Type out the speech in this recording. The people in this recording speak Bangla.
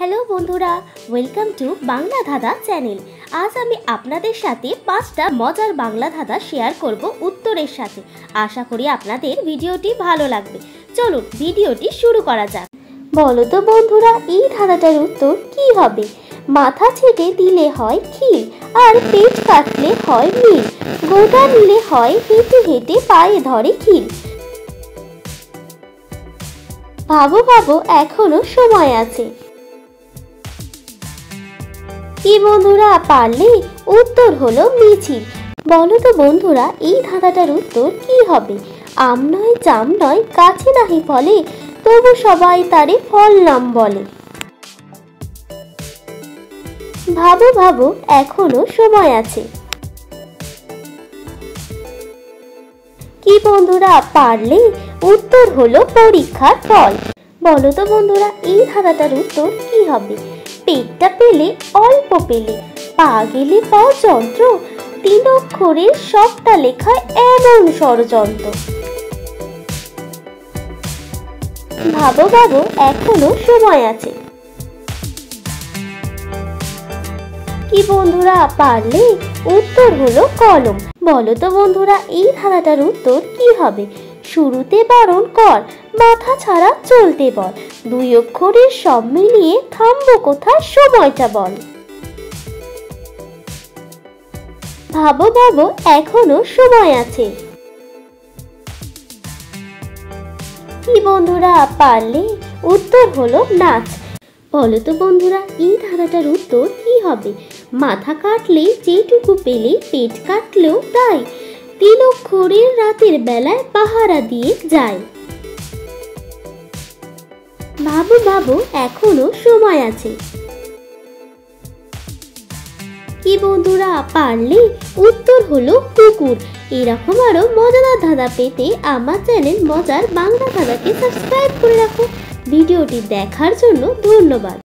হ্যালো বন্ধুরা, ওয়েলকাম টু বাংলা ধাঁধা চ্যানেল। আজ আমি আপনাদের সাথে 5টা মজার বাংলা ধাঁধা শেয়ার করব উত্তরের সাথে। আশা করি আপনাদের ভিডিওটি ভালো লাগবে। চলুন ভিডিওটি শুরু করা যাক। বলো তো বন্ধুরা, এই ধাঁধাটার উত্তর কি হবে? মাথা ছেটে দিলে হয় ক্ষীর, আর পেট কাটলে হয় মিল, গোটা নিলে হয় হেঁটে হেঁটে পায়ে ধরে ক্ষীর। ভাবো ভাবো, এখনো সময় আছে। কি বন্ধুরা, পারলে? উত্তর হলো মিছিল। বলো তো বন্ধুরা, এই ধাঁধাটার উত্তর কি হবে? আম নয়, জাম নয়, গাছে নাহি ফলে, তবু সবাই তারে ফল নাম বলে। ভাবো ভাবো, এখনো সময় আছে। কি বন্ধুরা, পারলে? উত্তর হলো পরীক্ষার ফল। বলো তো বন্ধুরা, এই ধাঁধাটার উত্তর কি হবে? পেটটা পেলে অল্প পেলে, পা গেলে পাও যন্ত্র, 3 অক্ষরের সবটা লেখায় এমন ষড়যন্ত্র। ভাবো ভাবো, এখনো সময় আছে। কি বন্ধুরা, পারলে? উত্তর হলো কলম। বলো তো বন্ধুরা, এই ধাঁধাটার উত্তর কি হবে? শুরুতে বারণ কর, মাথা ছাড়া চলতে বল, 2 অক্ষরের সব মিলিয়ে থামবো কোথায়, সময়টা বল। ভাবো ভাবো, এখনো সময় আছে। কি বন্ধুরা, পারলে? উত্তর হলো নাচ। বলো তো বন্ধুরা, এই ধাঁধাটার উত্তর কি হবে? মাথা কাটলেই যেটুকু পেলে, পেট কাটলেও তাই, 3 অক্ষরের রাতের বেলায় পাহারা দিয়ে যায়। ভাবো ভাবো, এখনো সময় আছে। কি বন্ধুরা, পারলে? উত্তর হলো কুকুর। এরকম আরো মজাদার ধাঁধা পেতে আমার চ্যানেল মজার বাংলা ধাঁধাকে সাবস্ক্রাইব করে রাখো। ভিডিওটি দেখার জন্য ধন্যবাদ।